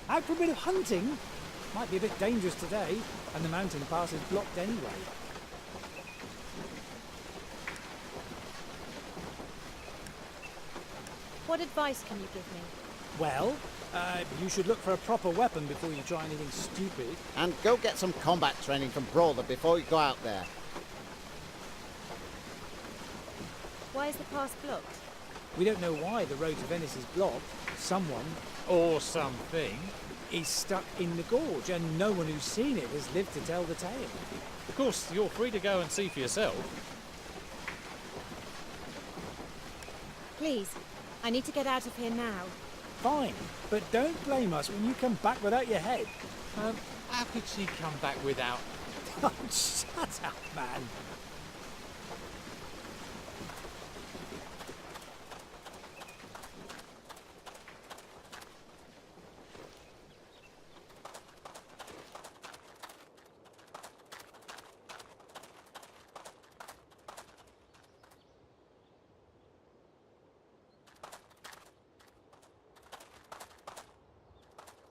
Out for a bit of hunting? Might be a bit dangerous today, and the mountain pass is blocked anyway. What advice can you give me? Well, you should look for a proper weapon before you try anything stupid. And go get some combat training from Brawler before you go out there. Why is the pass blocked? We don't know why the road to Venice is blocked. Someone, or something, is stuck in the gorge, and no one who's seen it has lived to tell the tale. Of course, you're free to go and see for yourself. Please, I need to get out of here now. Fine, but don't blame us when you come back without your head. How could she come back without... Oh, shut up, man.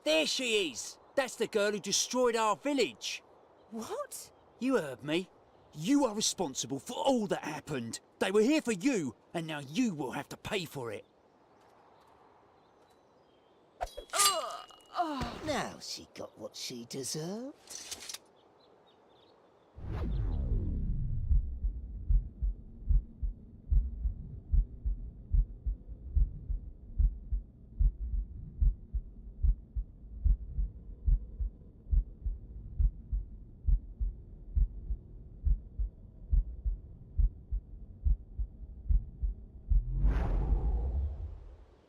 There she is! That's the girl who destroyed our village. What? You heard me. You are responsible for all that happened. They were here for you, and now you will have to pay for it. Now she got what she deserved.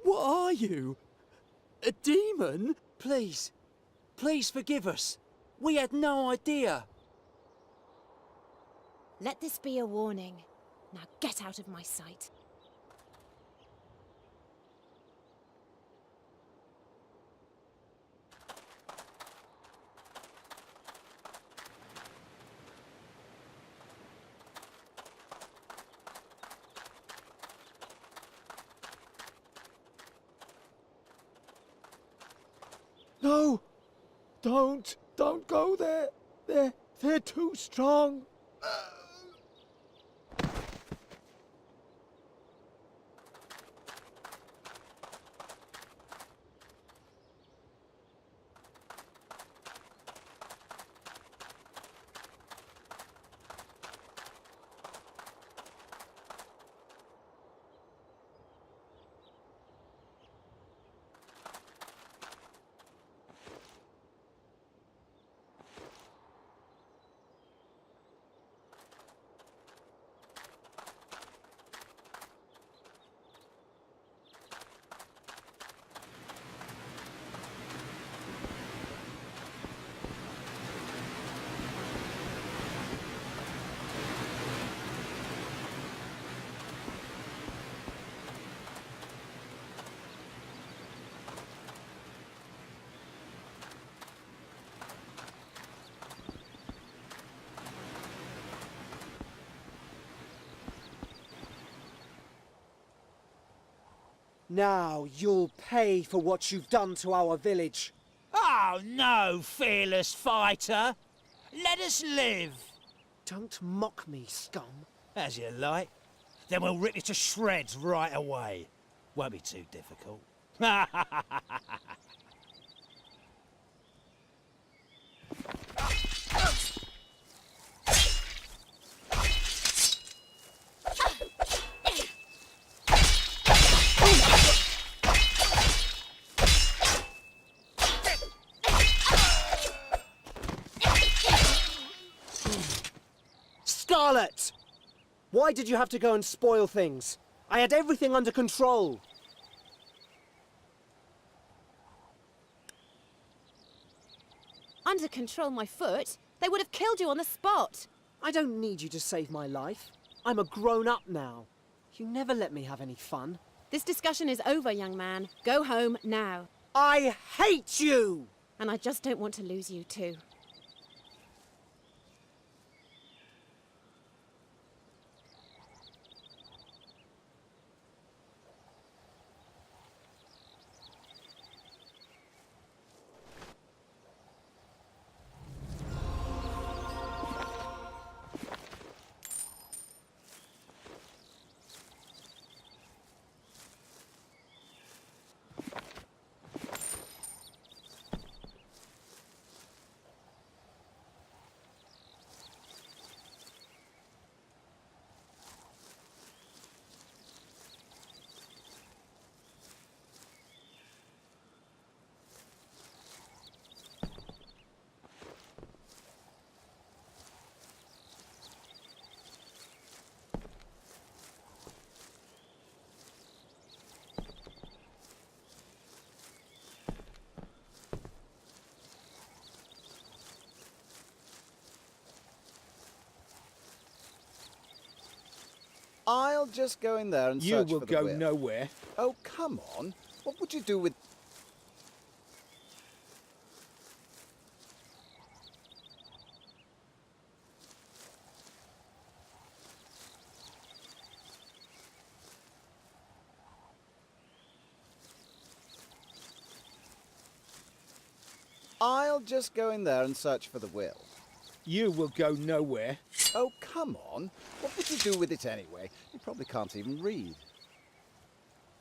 What are you? A demon? Please. Please forgive us. We had no idea. Let this be a warning. Now get out of my sight. No! Don't go there! They're too strong! Now you'll pay for what you've done to our village. Oh, no, fearless fighter. Let us live. Don't mock me, scum. As you like. Then we'll rip you to shreds right away. Won't be too difficult. Scarlet! Why did you have to go and spoil things? I had everything under control. Under control my foot? They would have killed you on the spot. I don't need you to save my life. I'm a grown-up now. You never let me have any fun. This discussion is over, young man. Go home now. I hate you! And I just don't want to lose you too. I'll just go in there and You search will for the go will. nowhere. Oh, come on. What would you do with... I'll just go in there and search for the will. You will go nowhere. Oh, come on. What would you do with it anyway? You probably can't even read.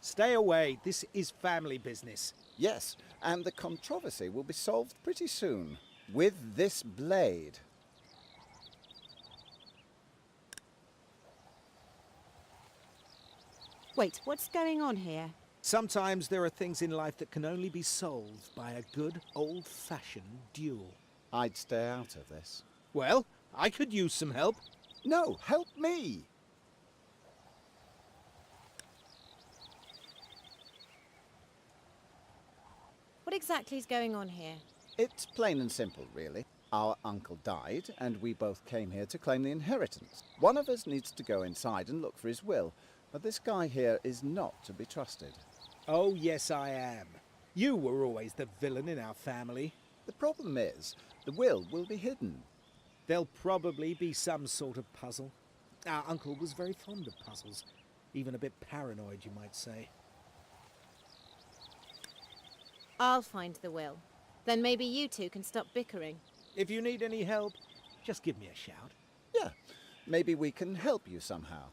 Stay away. This is family business. Yes, and the controversy will be solved pretty soon. With this blade. Wait, what's going on here? Sometimes there are things in life that can only be solved by a good old-fashioned duel. I'd stay out of this. Well, I could use some help. No, help me! What exactly is going on here? It's plain and simple, really. Our uncle died, and we both came here to claim the inheritance. One of us needs to go inside and look for his will, but this guy here is not to be trusted. Oh, yes, I am. You were always the villain in our family. The problem is, the will be hidden. There'll probably be some sort of puzzle. Our uncle was very fond of puzzles. Even a bit paranoid, you might say. I'll find the will. Then maybe you two can stop bickering. If you need any help, just give me a shout. Yeah, maybe we can help you somehow.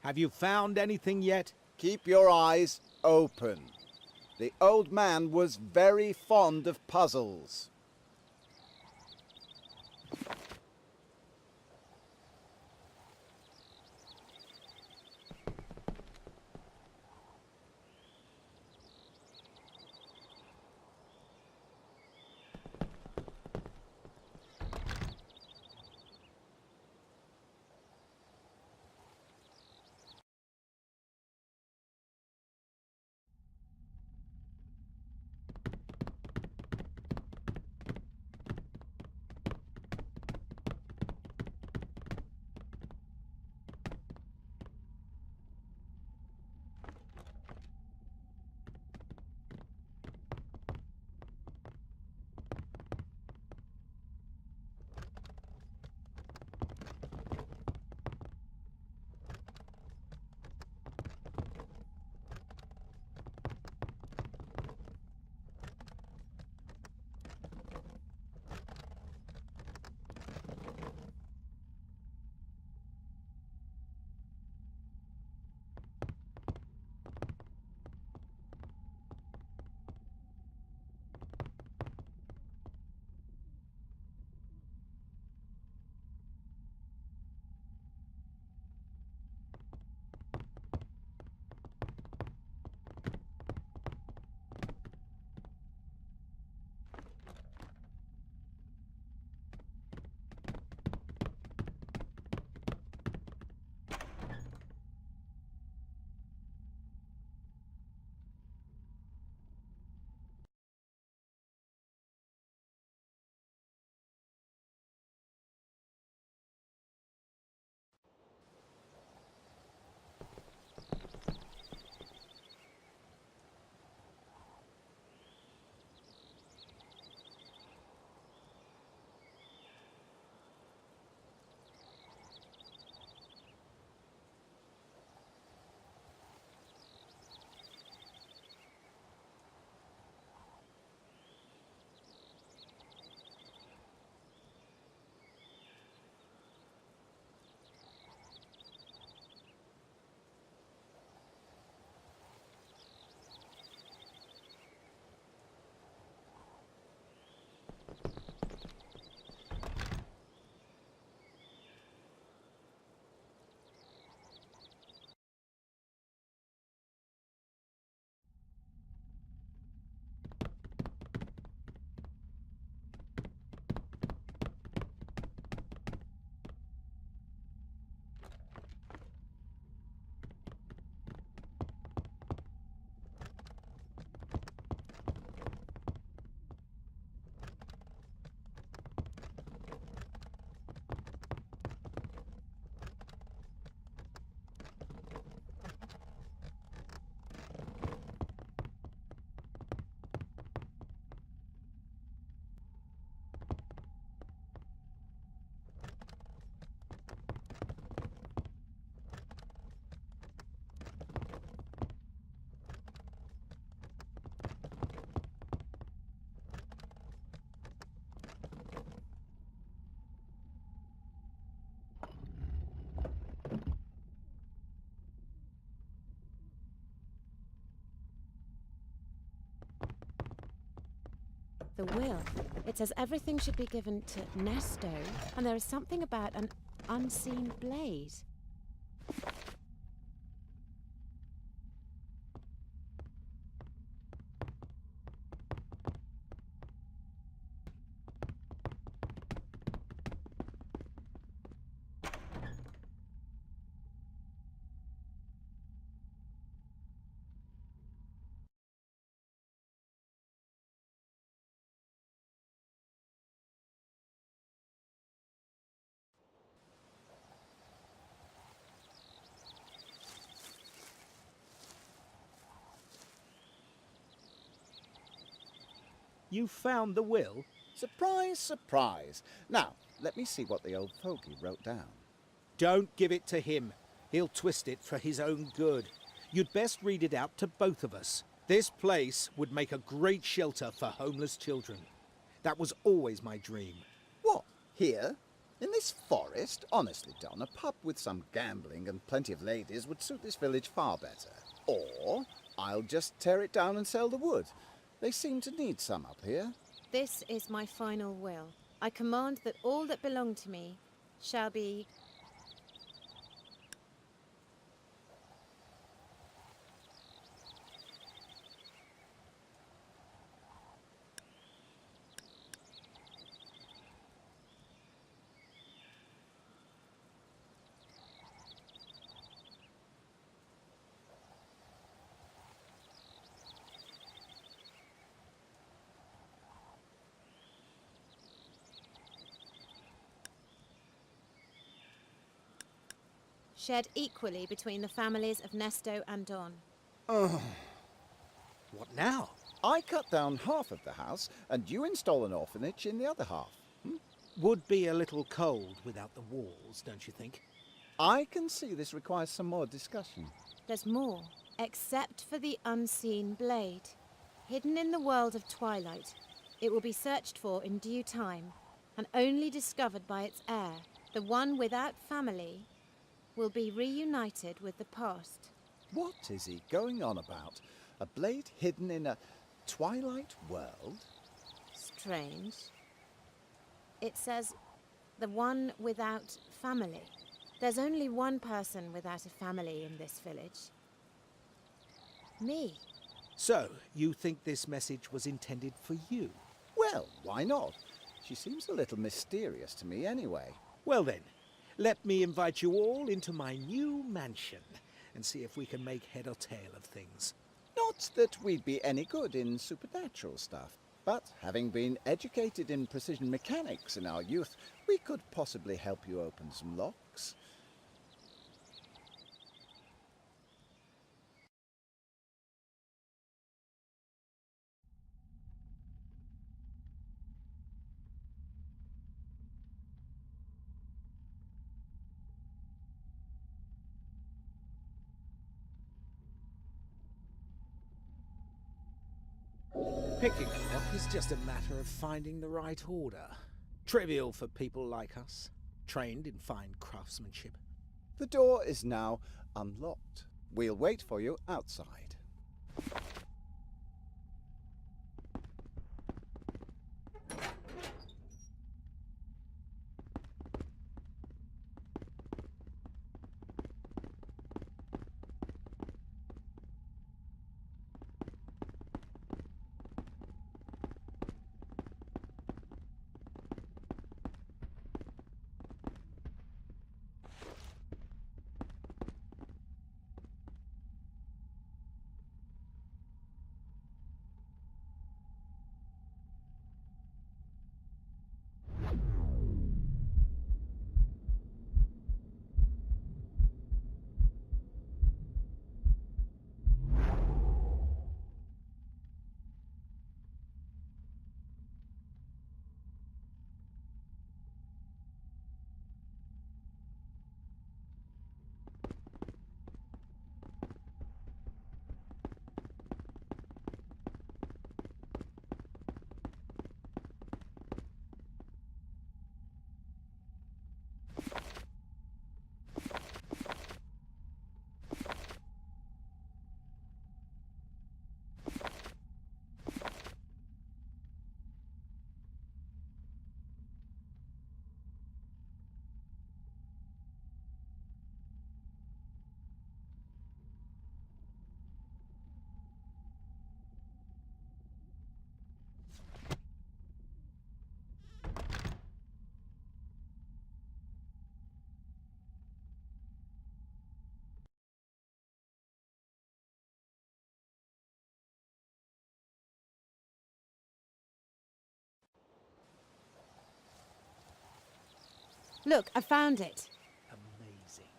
Have you found anything yet? Keep your eyes open. The old man was very fond of puzzles. The will. It says everything should be given to Nesto, and there is something about an unseen blade. You found the will? Surprise, surprise. Now, let me see what the old fogey wrote down. Don't give it to him. He'll twist it for his own good. You'd best read it out to both of us. This place would make a great shelter for homeless children. That was always my dream. What? Here? In this forest? Honestly, Don, a pub with some gambling and plenty of ladies would suit this village far better. Or I'll just tear it down and sell the wood. They seem to need some up here. This is my final will. I command that all that belong to me shall be... shared equally between the families of Nesto and Don. What now? I cut down half of the house, and you install an orphanage in the other half. Would be a little cold without the walls, don't you think? I can see this requires some more discussion. There's more, except for the unseen blade. Hidden in the world of twilight, it will be searched for in due time, and only discovered by its heir, the one without family, will be reunited with the past. What is he going on about? A blade hidden in a twilight world? Strange. It says, the one without family. There's only one person without a family in this village. Me. So, you think this message was intended for you? Well, why not? She seems a little mysterious to me anyway. Well then, let me invite you all into my new mansion and see if we can make head or tail of things. Not that we'd be any good in supernatural stuff, but having been educated in precision mechanics in our youth, we could possibly help you open some locks. Picking a lock is just a matter of finding the right order. Trivial for people like us, trained in fine craftsmanship. The door is now unlocked. We'll wait for you outside. Look, I found it. Amazing.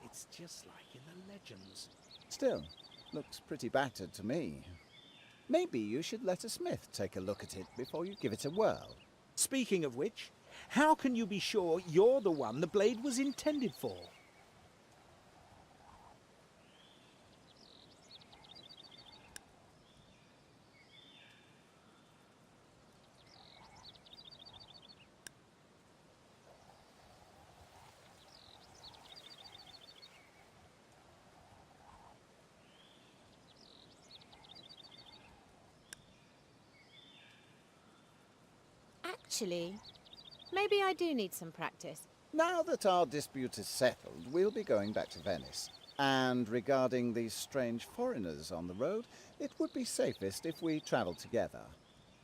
It's just like in the legends. Still, looks pretty battered to me. Maybe you should let a smith take a look at it before you give it a whirl. Speaking of which, how can you be sure you're the one the blade was intended for? Actually, maybe I do need some practice. Now that our dispute is settled, we'll be going back to Venice. And regarding these strange foreigners on the road, it would be safest if we travelled together.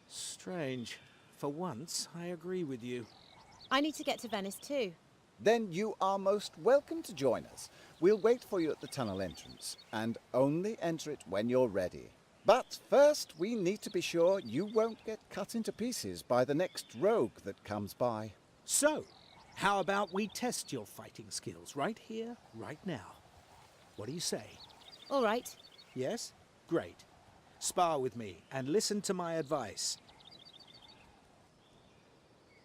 Strange. For once, I agree with you. I need to get to Venice too. Then you are most welcome to join us. We'll wait for you at the tunnel entrance, and only enter it when you're ready. But first, we need to be sure you won't get cut into pieces by the next rogue that comes by. So, how about we test your fighting skills right here, right now? What do you say? All right. Yes? Great. Spar with me and listen to my advice.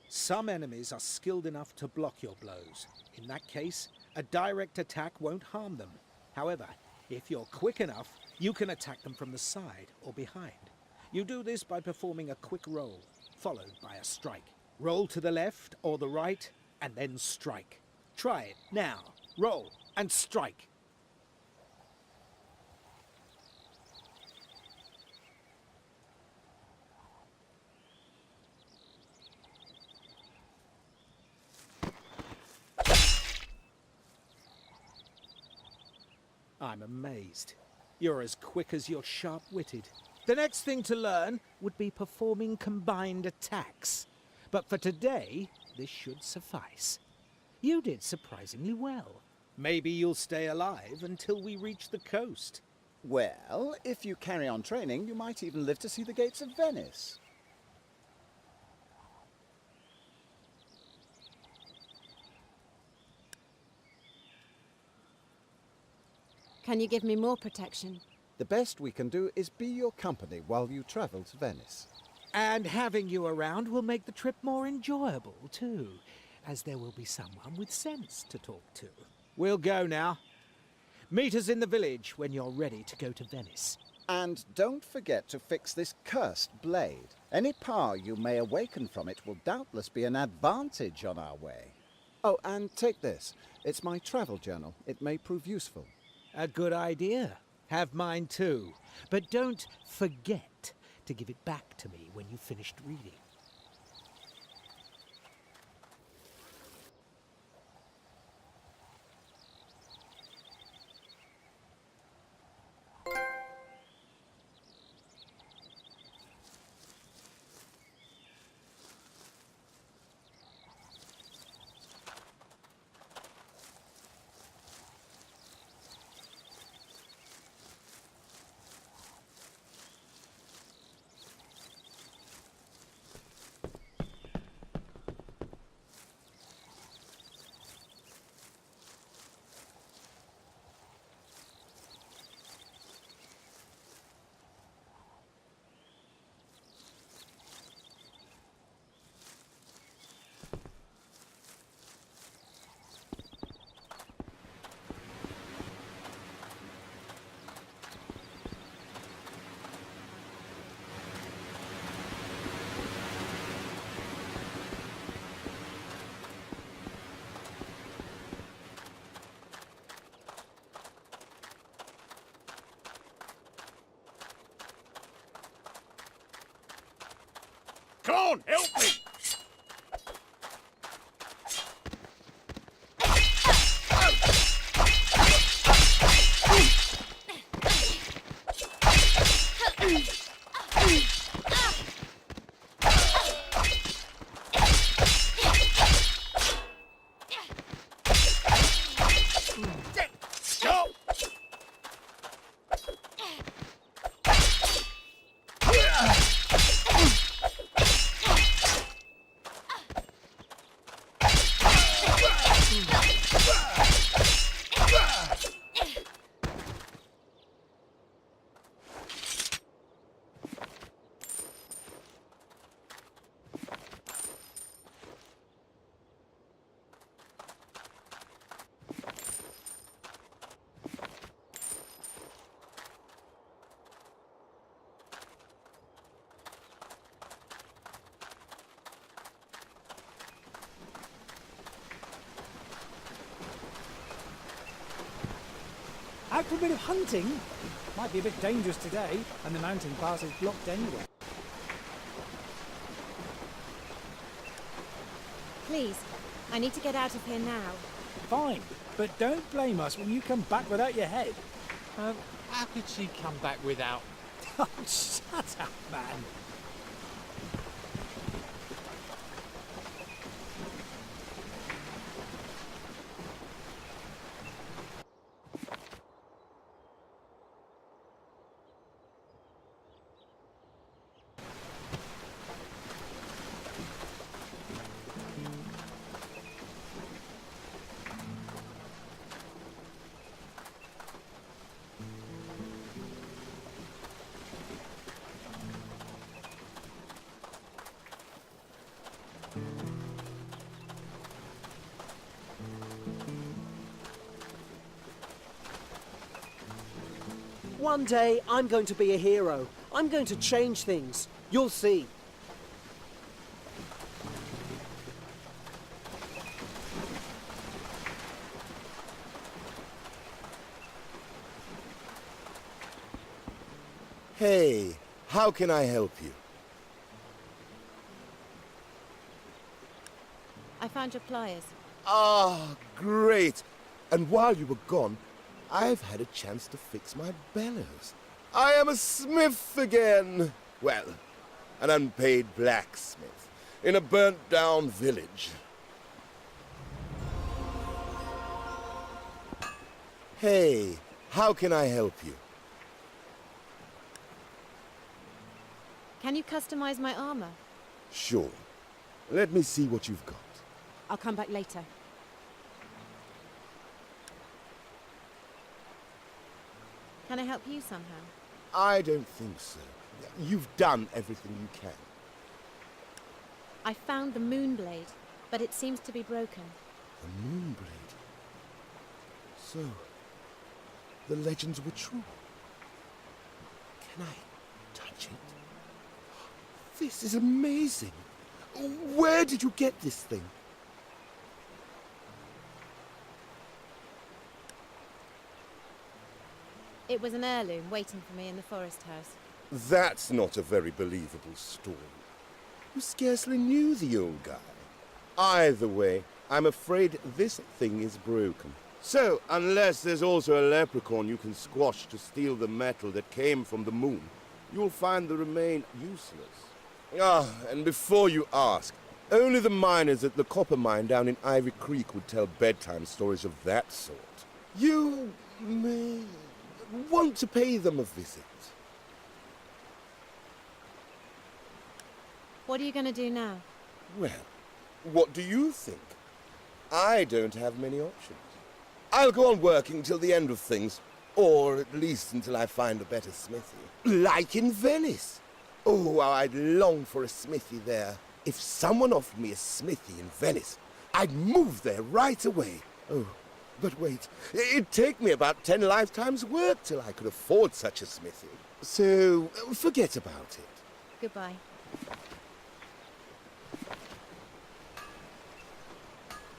Some enemies are skilled enough to block your blows. In that case, a direct attack won't harm them. However, if you're quick enough, you can attack them from the side or behind. You do this by performing a quick roll, followed by a strike. Roll to the left or the right, and then strike. Try it now. Roll and strike. I'm amazed. You're as quick as you're sharp-witted. The next thing to learn would be performing combined attacks. But for today, this should suffice. You did surprisingly well. Maybe you'll stay alive until we reach the coast. Well, if you carry on training, you might even live to see the gates of Venice. Can you give me more protection? The best we can do is be your company while you travel to Venice. And having you around will make the trip more enjoyable, too, as there will be someone with sense to talk to. We'll go now. Meet us in the village when you're ready to go to Venice. And don't forget to fix this cursed blade. Any power you may awaken from it will doubtless be an advantage on our way. Oh, and take this. It's my travel journal. It may prove useful. A good idea. Have mine too. But don't forget to give it back to me when you've finished reading. Come on, help me! Go! Out for a bit of hunting? Might be a bit dangerous today, and the mountain pass is blocked anyway. Please, I need to get out of here now. Fine, but don't blame us when you come back without your head. How could she come back without... Oh, shut up, man. One day, I'm going to be a hero. I'm going to change things. You'll see. Hey, how can I help you? I found your pliers. Ah, great. And while you were gone, I've had a chance to fix my bellows. I am a smith again. Well, an unpaid blacksmith in a burnt-down village. Hey, how can I help you? Can you customize my armor? Sure. Let me see what you've got. I'll come back later. Can I help you somehow? I don't think so. You've done everything you can. I found the Moonblade, but it seems to be broken. The Moonblade. So, the legends were true. Can I touch it? This is amazing. Where did you get this thing? It was an heirloom waiting for me in the forest house. That's not a very believable story. You scarcely knew the old guy. Either way, I'm afraid this thing is broken. So, unless there's also a leprechaun you can squash to steal the metal that came from the moon, you'll find the remain useless. Ah, and before you ask, only the miners at the copper mine down in Ivy Creek would tell bedtime stories of that sort. You may want to pay them a visit. What are you going to do now? Well, what do you think? I don't have many options. I'll go on working till the end of things, or at least until I find a better smithy. Like in Venice. Oh, how I'd long for a smithy there. If someone offered me a smithy in Venice, I'd move there right away. Oh, but wait, it'd take me about 10 lifetimes' work till I could afford such a smithy. So, forget about it. Goodbye.